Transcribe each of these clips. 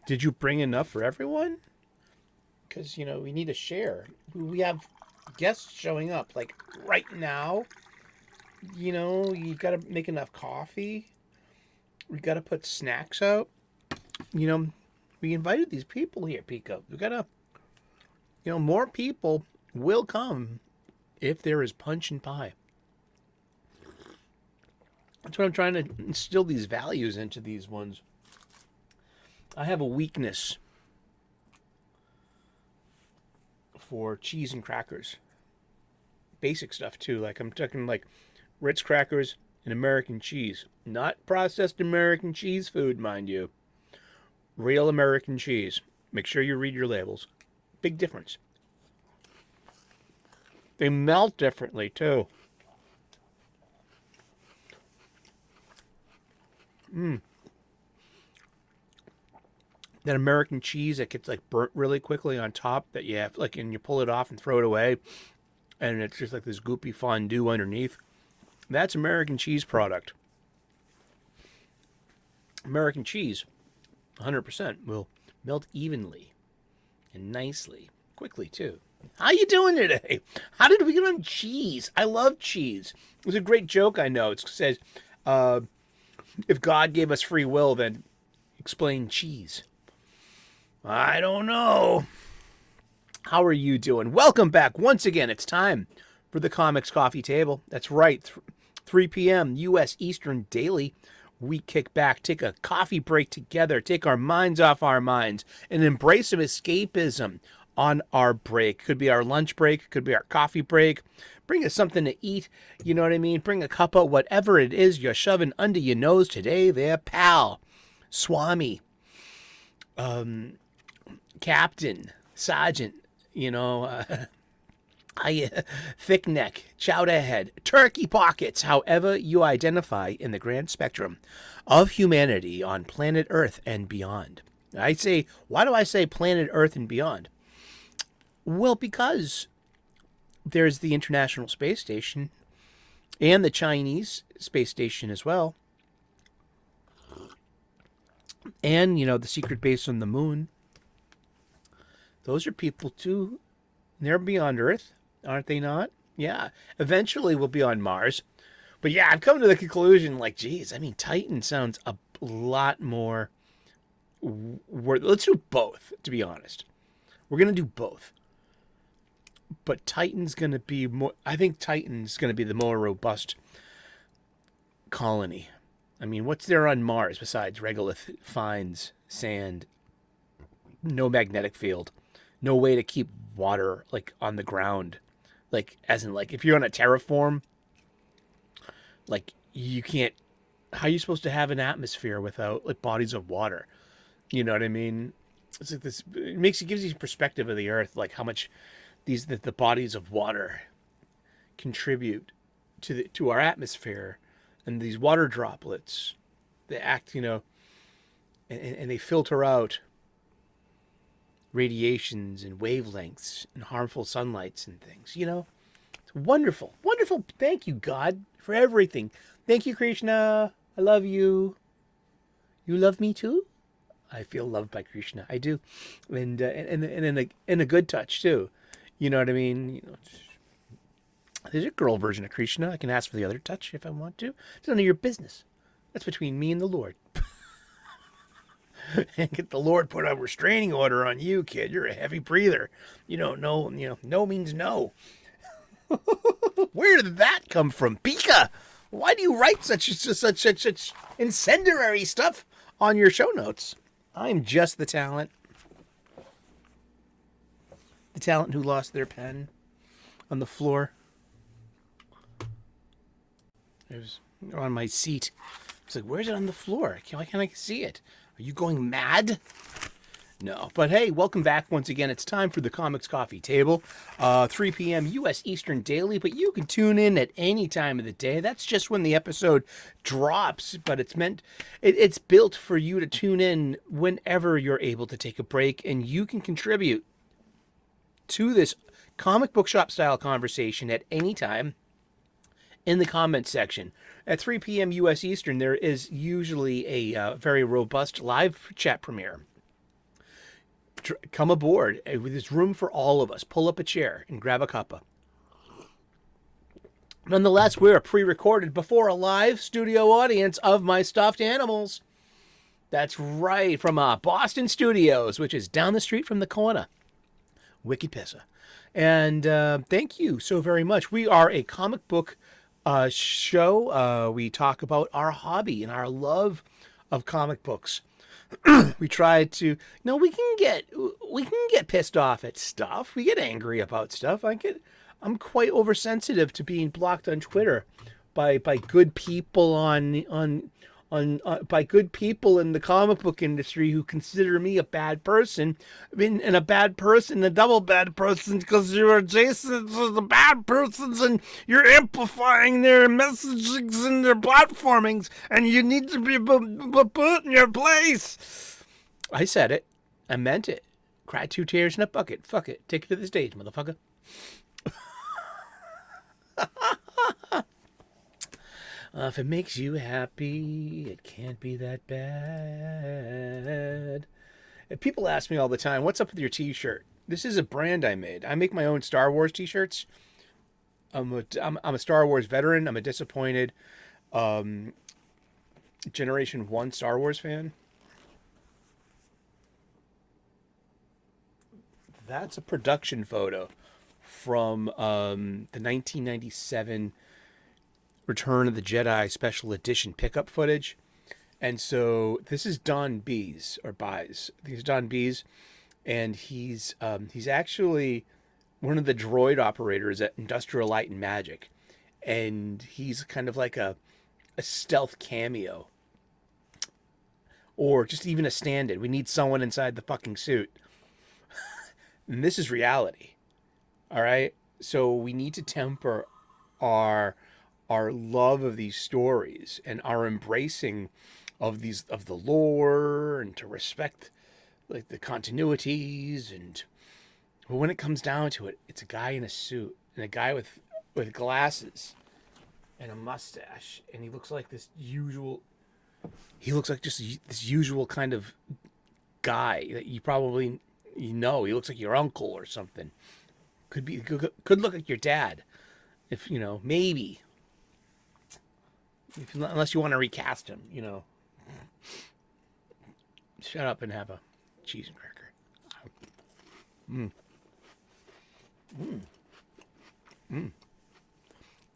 Did you bring enough for everyone? Because, we need to share. We have guests showing up, like, right now. You got to make enough coffee. We got to put snacks out. We invited these people here, Pico. We got to, more people will come if there is punch and pie. That's what I'm trying to instill these values into these ones. I have a weakness for cheese and crackers. Basic stuff, too. Like, I'm talking, like, Ritz crackers and American cheese. Not processed American cheese food, mind you. Real American cheese. Make sure you read your labels. Big difference. They melt differently, too. That American cheese that gets, like, burnt really quickly on top that you have, like, and you pull it off and throw it away, and it's just like this goopy fondue underneath. That's American cheese product. American cheese, 100%, will melt evenly and nicely, quickly, too. How you doing today? How did we get on cheese? I love cheese. There's a great joke I know. It says, if God gave us free will, then explain cheese. I don't know. How are you doing? Welcome back. Once again, it's time for the Comics Coffee Table. That's right. 3 p.m. U.S. Eastern daily. We kick back, take a coffee break together, take our minds off our minds, and embrace some escapism on our break. Could be our lunch break. Could be our coffee break. Bring us something to eat. You know what I mean? Bring a cuppa, whatever it is you're shoving under your nose today there, pal. Swami. Captain. Sergeant. Thick neck, chowder head, turkey pockets, however you identify in the grand spectrum of humanity on planet Earth and beyond. Why do I say planet Earth and beyond? Well, because there's the International Space Station and the Chinese Space Station as well. And, the secret base on the moon. Those are people too. They're beyond Earth, aren't they not? Yeah. Eventually we'll be on Mars. But yeah, I've come to the conclusion, like, geez, Titan sounds a lot more... Let's do both, to be honest. We're going to do both. But Titan's going to be more... I think Titan's going to be the more robust colony. What's there on Mars besides regolith, fines, sand, no magnetic field, no way to keep water, like, on the ground? Like, as in, like, if you're on a terraform, like, you can't... How are you supposed to have an atmosphere without, like, bodies of water? You know what I mean? It's like this... It gives you perspective of the Earth, like, how much the bodies of water contribute to our atmosphere. And these water droplets, they act, and they filter out radiations and wavelengths and harmful sunlights and things, It's wonderful. Wonderful. Thank you, God, for everything. Thank you, Krishna. I love you. You love me too? I feel loved by Krishna. I do. And in a good touch too. You know what I mean? There's a girl version of Krishna. I can ask for the other touch if I want to. It's none of your business. That's between me and the Lord. And get the Lord put a restraining order on you, kid. You're a heavy breather. No means no. Where did that come from, Pika? Why do you write such incendiary stuff on your show notes? I'm just the talent. The talent who lost their pen on the floor. It was on my seat. It's like, where's it on the floor? Why can't I see it? Are you going mad? No. But hey, welcome back once again. It's time for the Comics Coffee Table. 3 p.m. U.S. Eastern daily, but you can tune in at any time of the day. That's just when the episode drops, but it's built for you to tune in whenever you're able to take a break, and you can contribute to this comic book shop style conversation at any time in the comments section. At 3 p.m. U.S. Eastern, there is usually a very robust live chat premiere. come aboard. There's room for all of us. Pull up a chair and grab a cuppa. Nonetheless, we're pre-recorded before a live studio audience of my stuffed animals. That's right, from Boston Studios, which is down the street from the corner. Wicked Pissa. And thank you so very much. We are a comic book show. We talk about our hobby and our love of comic books. We try to, we can get pissed off at stuff. We get angry about stuff. I'm quite oversensitive to being blocked on Twitter by good people by good people in the comic book industry who consider me a bad person. And a bad person, a double bad person, because you're adjacent to the bad persons and you're amplifying their messagings and their platformings, and you need to be put in your place. I said it. I meant it. Cried 2 tears in a bucket. Fuck it. Take it to the stage, motherfucker. If it makes you happy, it can't be that bad. And people ask me all the time, what's up with your t-shirt? This is a brand I made. I make my own Star Wars t-shirts. I'm a Star Wars veteran. I'm a disappointed Generation 1 Star Wars fan. That's a production photo from the 1997 Return of the Jedi Special Edition pickup footage. And so this is Don Bees, or Buys. This is Don Bees, and he's actually one of the droid operators at Industrial Light and Magic. And he's kind of like a stealth cameo. Or just even a stand-in. We need someone inside the fucking suit. And this is reality. All right? So we need to temper our love of these stories and our embracing of the lore, and to respect like the continuities. And but when it comes down to it, it's a guy in a suit and a guy with glasses and a mustache, and he looks like just this usual kind of guy that you probably he looks like your uncle or something. Could look like your dad, if maybe. Unless you want to recast him, Shut up and have a cheese and cracker.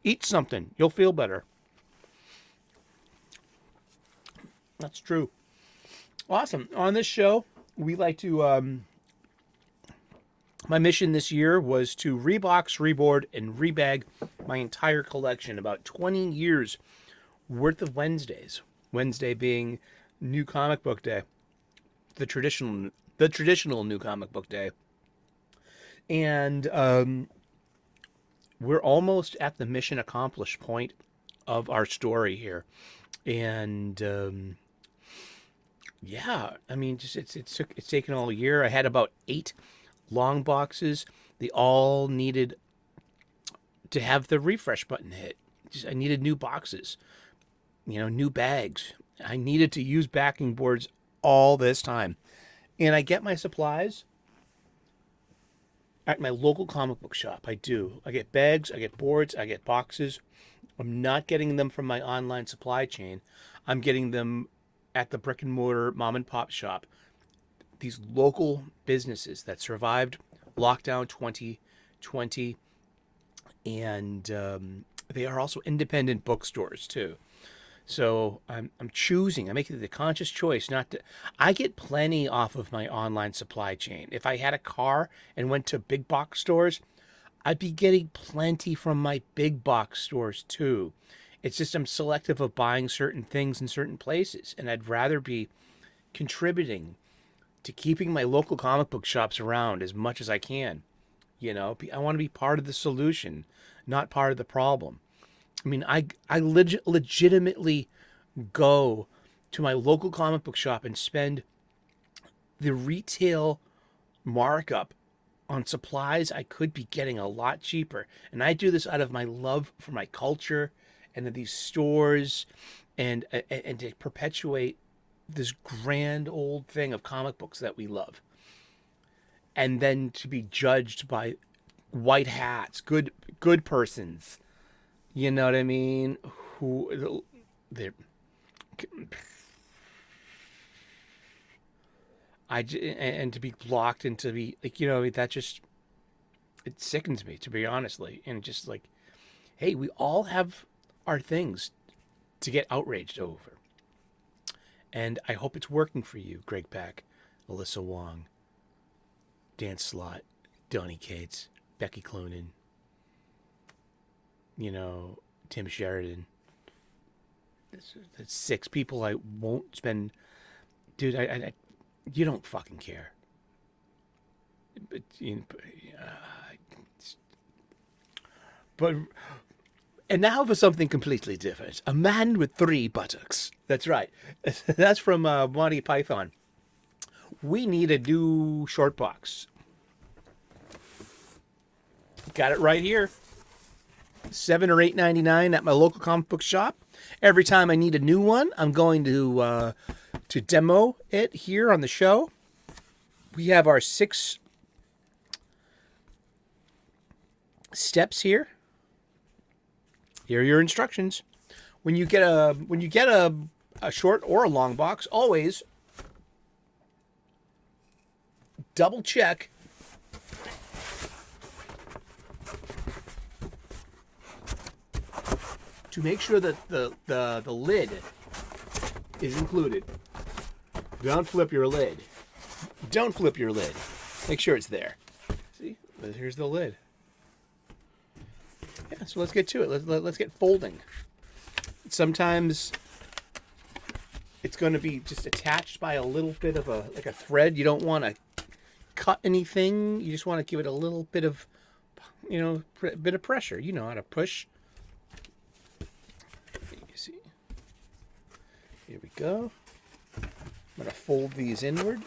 Eat something. You'll feel better. That's true. Awesome. On this show, we like to... my mission this year was to rebox, reboard, and rebag my entire collection. About 20 years worth of Wednesdays. Wednesday being New Comic Book Day, the traditional New Comic Book Day, and we're almost at the mission accomplished point of our story here, and it's taken all year. I had about 8 long boxes. They all needed to have the refresh button hit. I needed new boxes. New bags. I needed to use backing boards all this time. And I get my supplies at my local comic book shop. I do. I get bags, I get boards, I get boxes. I'm not getting them from my online supply chain. I'm getting them at the brick and mortar mom and pop shop. These local businesses that survived lockdown 2020. And they are also independent bookstores too. So I'm making the conscious choice not to. I get plenty off of my online supply chain. If I had a car and went to big box stores, I'd be getting plenty from my big box stores too. It's just I'm selective of buying certain things in certain places, and I'd rather be contributing to keeping my local comic book shops around as much as I can. I want to be part of the solution, not part of the problem. I mean, I legitimately go to my local comic book shop and spend the retail markup on supplies I could be getting a lot cheaper. And I do this out of my love for my culture and of these stores, and to perpetuate this grand old thing of comic books that we love. and then to be judged by white hats, good persons. You know what I mean? Who they're and to be blocked and to be like, you know, that just, it sickens me, to be honestly. And just like, hey, we all have our things to get outraged over. And I hope it's working for you, Greg Pak, Alyssa Wong, Dan Slott, Donnie Cates, Becky Cloonan, you know, Tim Sheridan. That's 6 people I won't spend. Dude, I you don't fucking care. But, and now for something completely different. A man with 3 buttocks. That's right. That's from Monty Python. We need a new short box. Got it right here. $7 or $8.99 at my local comic book shop. Every time I need a new one, I'm going to demo it here on the show. We have our 6 steps here. Here are your instructions. When you get a short or a long box, always double check to make sure that the lid is included. Don't flip your lid. Don't flip your lid. Make sure it's there. See? Here's the lid. Yeah, so let's get to it. Let's get folding. Sometimes it's going to be just attached by a little bit of a thread. You don't want to cut anything. You just want to give it a little bit of, you know, bit of pressure. You know how to push. You see. Here we go. I'm going to fold these inward.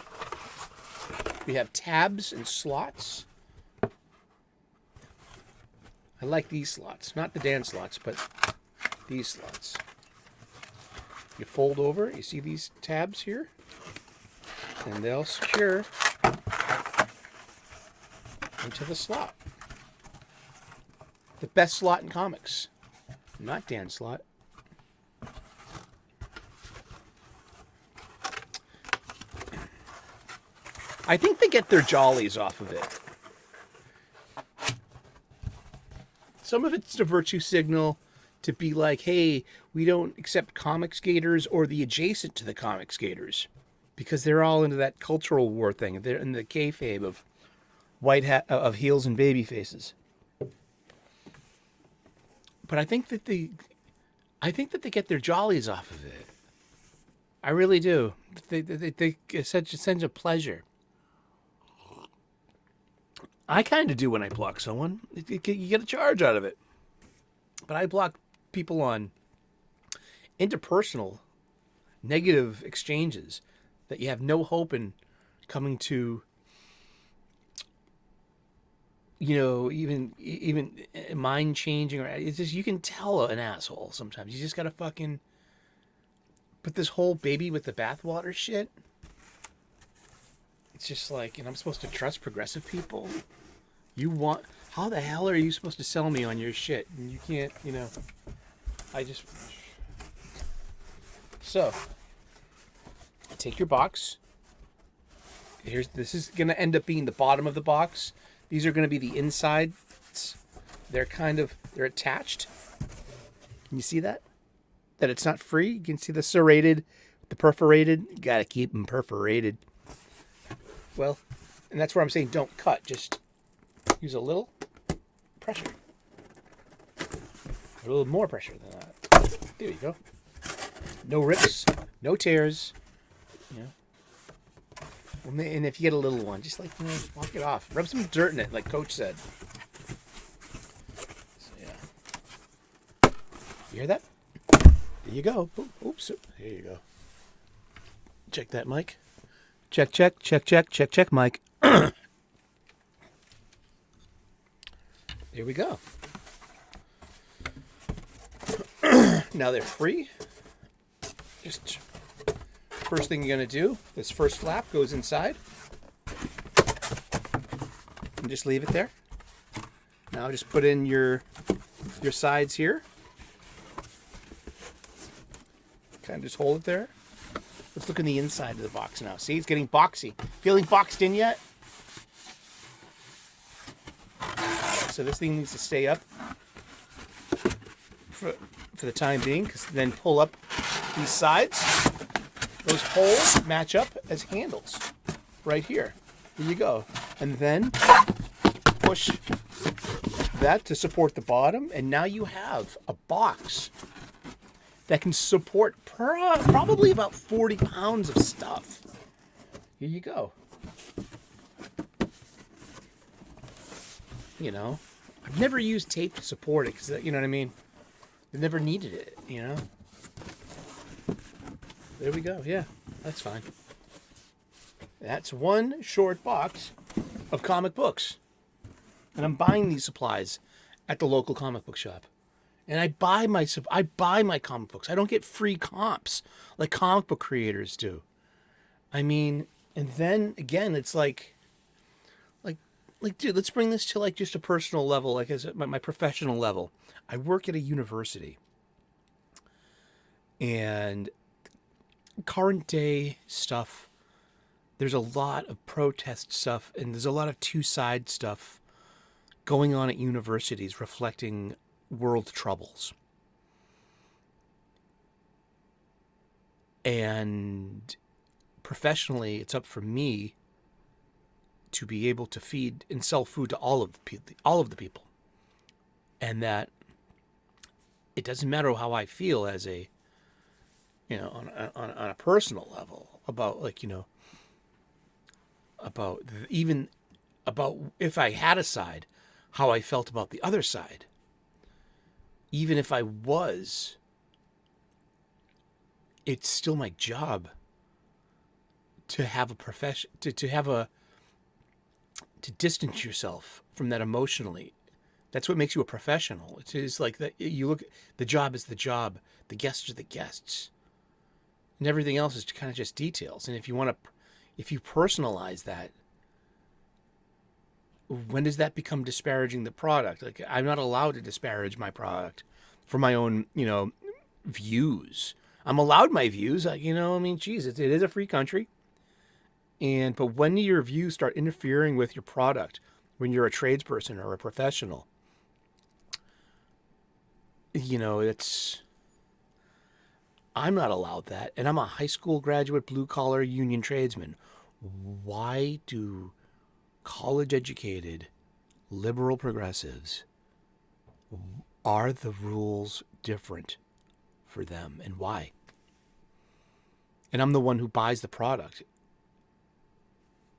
We have tabs and slots. I like these slots, not the Dan slots, but these slots. You fold over, you see these tabs here, and they'll secure into the slot. The best slot in comics, not Dan slot. I think they get their jollies off of it. Some of it's a virtue signal to be like, hey, we don't accept comic skaters or the adjacent to the comic skaters because they're all into that cultural war thing. They're in the kayfabe of white hat of heels and baby faces. But I think that they get their jollies off of it. I really do. It's such a pleasure. I kind of do when I block someone. You get a charge out of it. But I block people on interpersonal negative exchanges that you have no hope in coming to, you know, even mind changing. Or it's just, you can tell an asshole sometimes. You just got to fucking put this whole baby with the bathwater shit. It's just like, and I'm supposed to trust progressive people? How the hell are you supposed to sell me on your shit? And you can't, you know, so, take your box. This is going to end up being the bottom of the box. These are going to be the insides. They're attached. Can you see that? That it's not free? You can see the serrated, the perforated. You got to keep them perforated. Well, and that's where I'm saying don't cut. Just use a little pressure. A little more pressure than that. There you go. No rips, no tears. You know. And if you get a little one, just like, you know, walk it off. Rub some dirt in it, like Coach said. So, yeah. You hear that? There you go. Oops. There you go. Check that mic. Check, Mike. There we go. Now they're free. Just first thing you're going to do, this first flap goes inside. and just leave it there. Now just put in your sides here. Kind of just hold it there. Let's look in the inside of the box now. See, it's getting boxy. Feeling boxed in yet? So this thing needs to stay up for the time being, because then pull up these sides. Those holes match up as handles right here. There you go. And then push that to support the bottom, and now you have a box that can support probably about 40 pounds of stuff. Here you go. You know, I've never used tape to support it because, you know what I mean? I never needed it, you know? There we go. Yeah, that's fine. That's one short box of comic books. And I'm buying these supplies at the local comic book shop. And I buy my comic books. I don't get free comps like comic book creators do. I mean, and then again, it's like, dude, let's bring this to like just a personal level, like as my professional level. I work at a university, and current day stuff, there's a lot of protest stuff, and there's a lot of two-side stuff going on at universities reflecting world troubles. And professionally, it's up for me to be able to feed and sell food to all of the people. And that it doesn't matter how I feel as a, you know, on a personal level about, like, you know, about even about if I had a side, how I felt about the other side. Even if I was, it's still my job to have a profession, to distance yourself from that emotionally. That's what makes you a professional. It is like that. You look, the job is the job. The guests are the guests, and everything else is kind of just details. And if you personalize that, when does that become disparaging the product? Like, I'm not allowed to disparage my product for my own, you know, views. I'm allowed my views. You know, I mean, geez, it is a free country. But when do your views start interfering with your product, when you're a tradesperson or a professional, you know, I'm not allowed that. And I'm a high school graduate, blue collar union tradesman. Why do college educated liberal progressives, are the rules different for them, and why? And I'm the one who buys the product.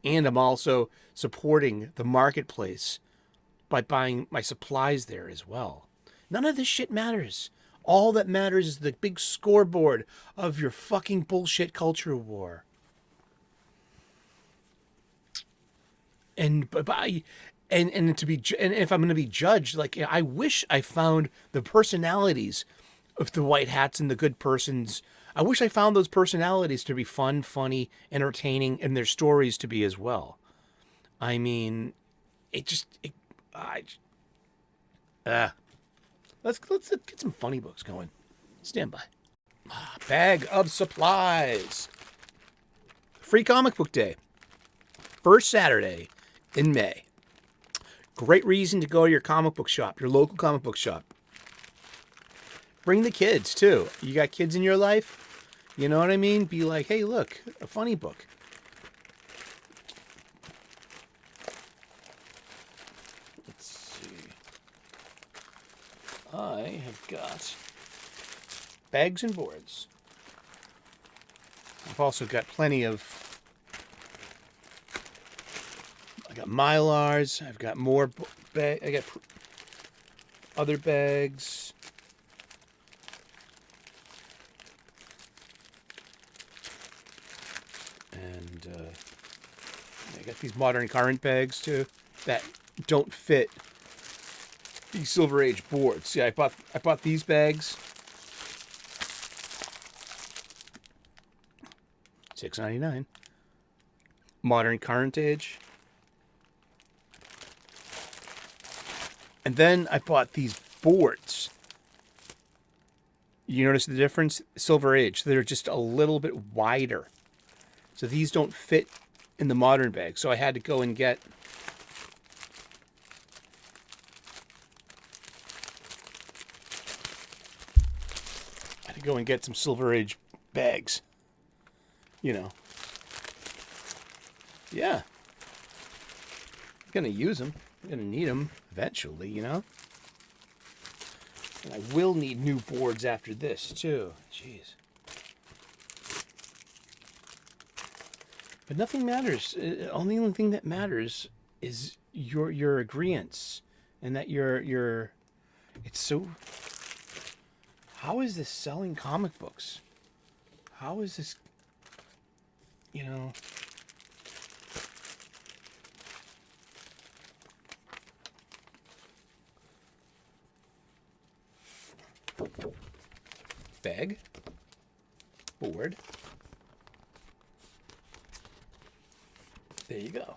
And I'm also supporting the marketplace by buying my supplies there as well. None of this shit matters. All that matters is the big scoreboard of your fucking bullshit culture war. And if I'm going to be judged, like, I wish I found the personalities of the white hats and the good persons. I wish I found those personalities to be fun, funny, entertaining, and their stories to be as well. I mean, let's get some funny books going. Stand by. Bag of supplies. Free comic book day. First Saturday in May. Great reason to go to your comic book shop, your local comic book shop. Bring the kids, too. You got kids in your life? You know what I mean? Be like, hey, look, a funny book. Let's see. I have got bags and boards. I've also got plenty of... I got Mylars. I've got more bags. I got other bags. And I got these modern current bags too that don't fit these Silver Age boards. See, I bought these bags. $6.99. Modern current age. And then I bought these boards. You notice the difference? Silver Age. They're just a little bit wider. So these don't fit in the modern bag. So I had to go and get... some Silver Age bags. You know. Yeah. I'm going to use them. I'm going to need them eventually, you know. And I will need new boards after this, too. Jeez. But nothing matters. Only thing that matters is your agreeance. And that you're... It's so... How is this selling comic books? How is this... You know... Bag, board. There you go.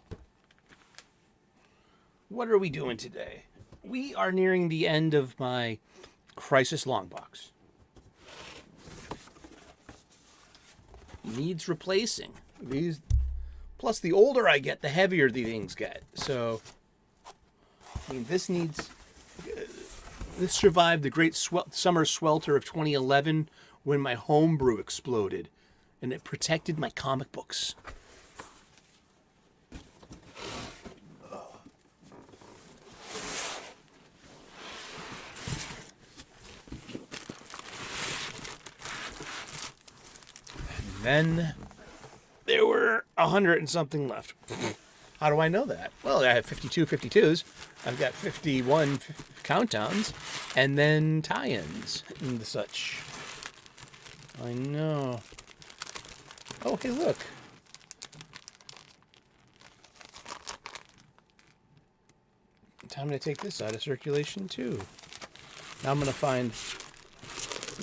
What are we doing today? We are nearing the end of my Crisis long box. Needs replacing. These, plus the older I get, the heavier the things get. So, I mean, this needs... This survived the great summer swelter of 2011 when my homebrew exploded, and it protected my comic books. And then there were 100 and something left. How do I know that? Well, I have 52 52s. I've got 51 countdowns, and then tie-ins and such. I know. Oh, hey, look. Time to take this out of circulation, too. Now I'm going to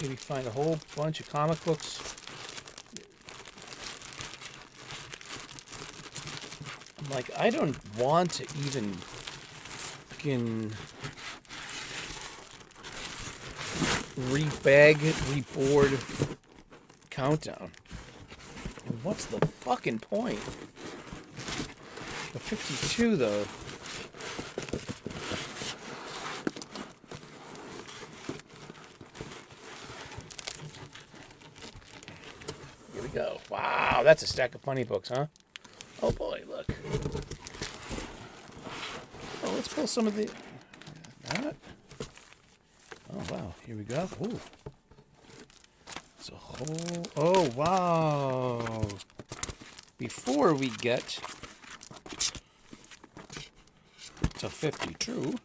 maybe find a whole bunch of comic books. I'm like, I don't want to even fucking rebag, reboard, countdown. And what's the fucking point? The 52, though. Here we go. Wow, that's a stack of funny books, huh? Oh boy, look. Oh, let's pull some of the... That. Oh, wow. Here we go. Ooh. It's a whole... Oh, wow. Before we get to 52,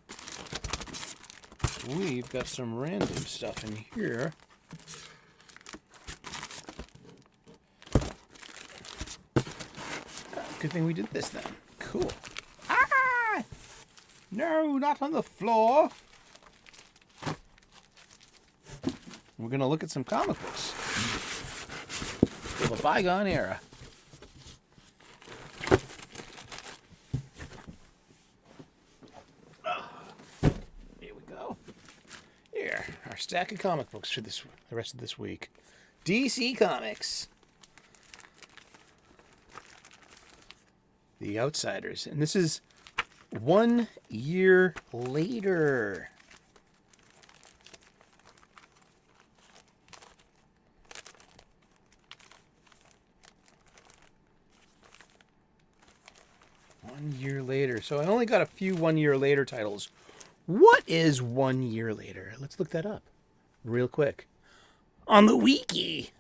we've got some random stuff in here. Good thing we did this then. Cool. Ah! No, not on the floor. We're going to look at some comic books of a bygone era. Here we go. Here, our stack of comic books for the rest of this week. DC Comics. The Outsiders. And this is 1 year later. So I only got a few 1 year later titles. What is 1 year later? Let's look that up real quick on the wiki.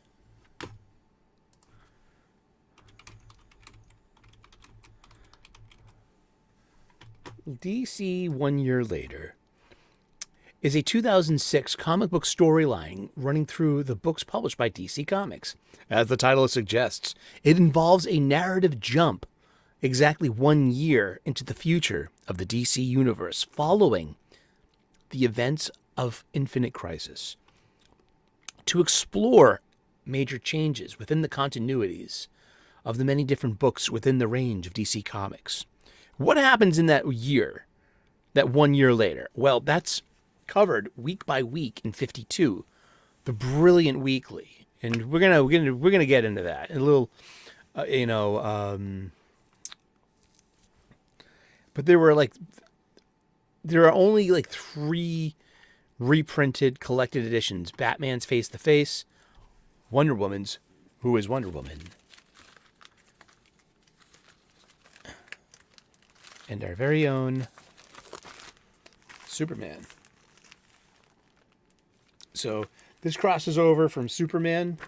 DC 1 year later is a 2006 comic book storyline running through the books published by DC Comics. As the title suggests, it involves a narrative jump exactly 1 year into the future of the DC universe following the events of Infinite Crisis to explore major changes within the continuities of the many different books within the range of DC Comics. What happens in that year that 1 year later. Well, that's covered week by week in 52, the Brilliant Weekly, and we're gonna get into that in a little, But there are only like 3 reprinted collected editions: Batman's Face to Face, Wonder Woman's Who is Wonder Woman, and our very own Superman. So this crosses over from Superman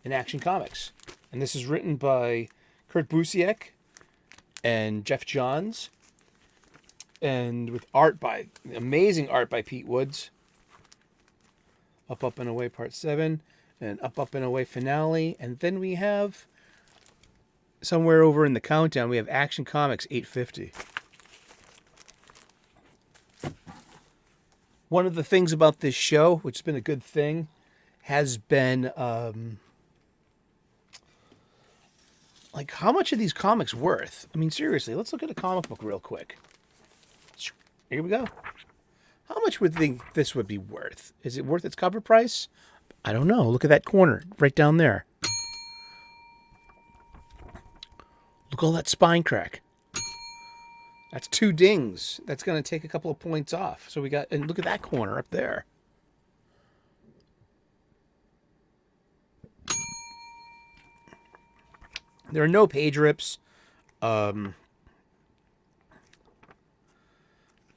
and Action Comics. And this is written by Kurt Busiek and Jeff Johns. And with amazing art by Pete Woods. Up, Up, and Away Part 7. And Up, Up, and Away finale. And then we have, somewhere over in the countdown, we have Action Comics 850. One of the things about this show, which has been a good thing, has been like, how much are these comics worth? I mean, seriously, let's look at a comic book real quick. Here we go. How much would you think this would be worth? Is it worth its cover price? I don't know. Look at that corner right down there. Look at all that spine crack. That's 2 dings. That's going to take a couple of points off. So and look at that corner up there. There are no page rips.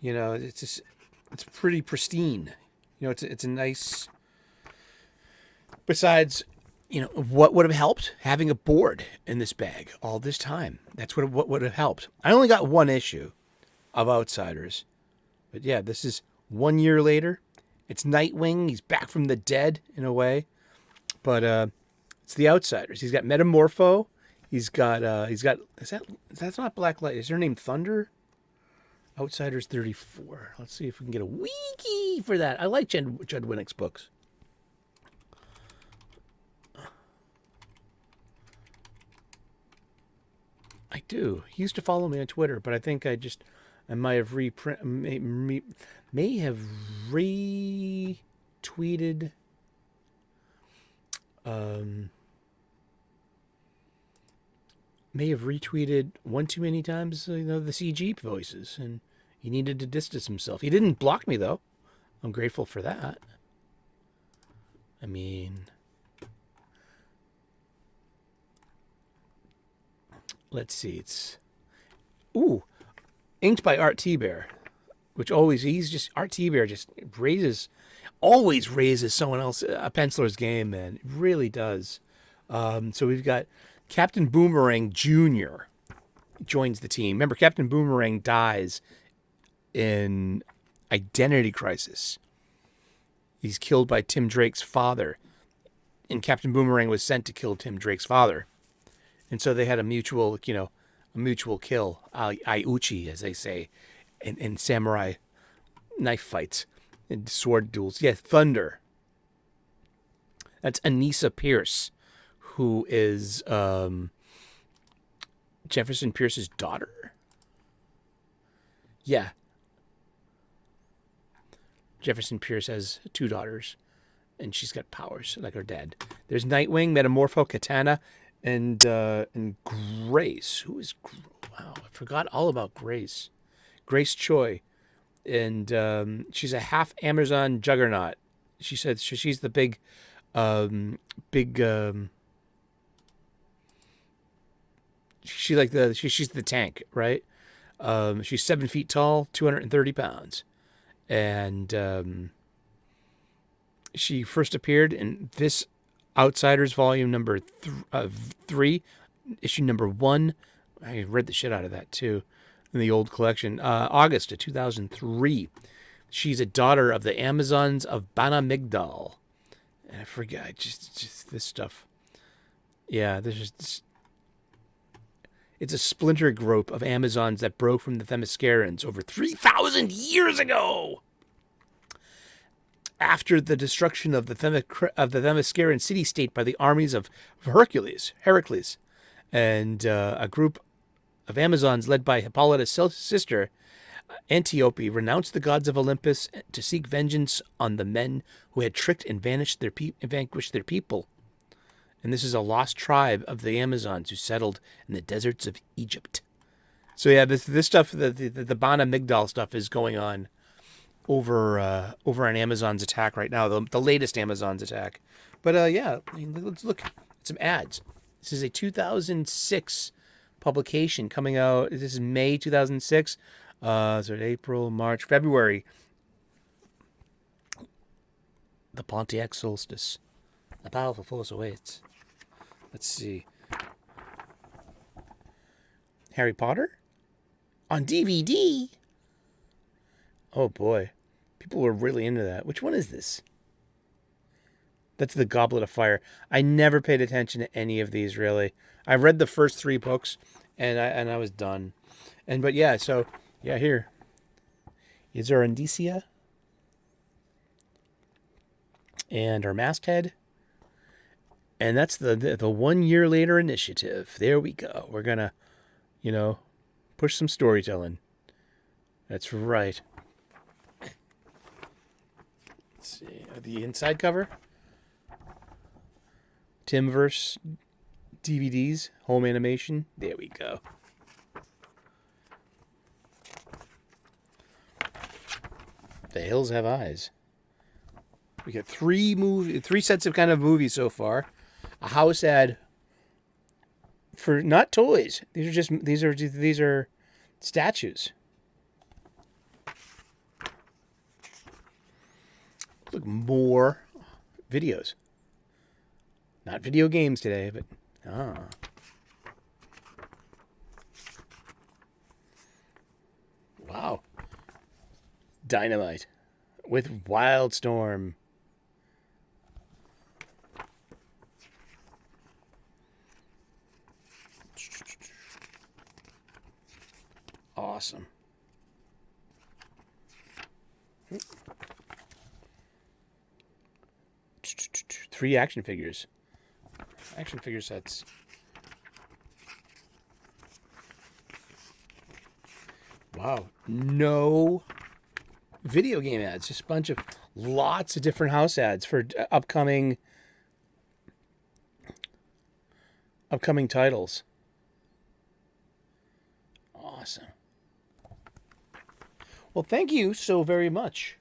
It's pretty pristine. It's a nice. Besides, what would have helped? Having a board in this bag all this time. That's what would have helped. I only got 1 issue of Outsiders. But yeah, this is 1 year later. It's Nightwing. He's back from the dead in a way. But it's the Outsiders. He's got Metamorpho. He's got that's not Black Light. Is her name Thunder? Outsiders 34. Let's see if we can get a wiki for that. I like Judd Winnick's books. I do. He used to follow me on Twitter, but I think I might have may have retweeted one too many times, the CG voices, and he needed to distance himself. He didn't block me, though. I'm grateful for that. I mean, let's see. It's inked by Art T-Bear, which Art T-Bear just always raises someone else, a penciler's game, man. It really does. So we've got Captain Boomerang Jr. joins the team. Remember, Captain Boomerang dies in Identity Crisis. He's killed by Tim Drake's father. And Captain Boomerang was sent to kill Tim Drake's father. And so they had a mutual kill, Iuchi, as they say, in samurai knife fights and sword duels. Yeah, Thunder. That's Anissa Pierce, who is Jefferson Pierce's daughter. Yeah. Jefferson Pierce has 2 daughters, and she's got powers like her dad. There's Nightwing, Metamorpho, Katana, and Grace. Who is... Wow, I forgot all about Grace. Grace Choi. And she's a half Amazon juggernaut. She said she's the big... she's the tank, right? She's 7 feet tall, 230 pounds. And she first appeared in this Outsiders volume number 3, issue number 1. I read the shit out of that too in the old collection. August of 2003. She's a daughter of the Amazons of Bana Migdal. And I forget, just this stuff. Yeah, it's a splinter group of Amazons that broke from the Themyscirans over 3,000 years ago. After the destruction of the Themysciran city-state by the armies of Heracles, and a group of Amazons led by Hippolyta's sister Antiope renounced the gods of Olympus to seek vengeance on the men who had tricked and vanquished their people. And this is a lost tribe of the Amazons who settled in the deserts of Egypt. So yeah, this stuff, the Bana Migdal stuff is going on over on Amazon's attack right now, the latest Amazon's attack. But yeah, let's look at some ads. This is a 2006 publication coming out. This is May 2006. So April, March, February. The Pontiac Solstice. A powerful force awaits. Let's see. Harry Potter? On DVD? Oh boy. People were really into that. Which one is this? That's the Goblet of Fire. I never paid attention to any of these, really. I read the first 3 books, and I was done. But yeah, so, yeah, here. Is our Indicia? And our masthead. And that's the 1 year later initiative. There we go. We're going to, push some storytelling. That's right. Let's see. The inside cover. Timverse DVDs. Home animation. There we go. The Hills Have Eyes. We got 3 sets of kind of movies so far. A house ad for not toys. These are statues. Look, more videos. Not video games today, but wow. Dynamite with Wildstorm. Awesome. 3 action figures. Action figure sets. Wow. No video game ads. Just a bunch of lots of different house ads for upcoming titles. Awesome. Well, thank you so very much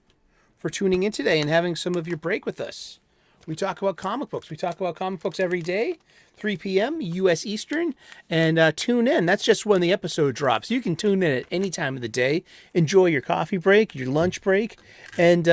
for tuning in today and having some of your break with us. We talk about comic books. We talk about comic books every day, 3 p.m. U.S. Eastern, and tune in. That's just when the episode drops. You can tune in at any time of the day. Enjoy your coffee break, your lunch break, and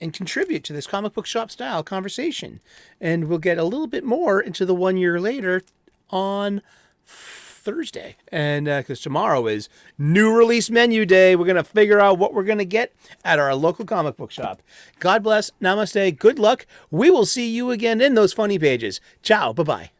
contribute to this comic book shop style conversation. And we'll get a little bit more into the 1 year later on Thursday, and because tomorrow is new release menu day, we're going to figure out what we're going to get at our local comic book shop. God bless. Namaste. Good luck. We will see you again in those funny pages. Ciao. Bye-bye.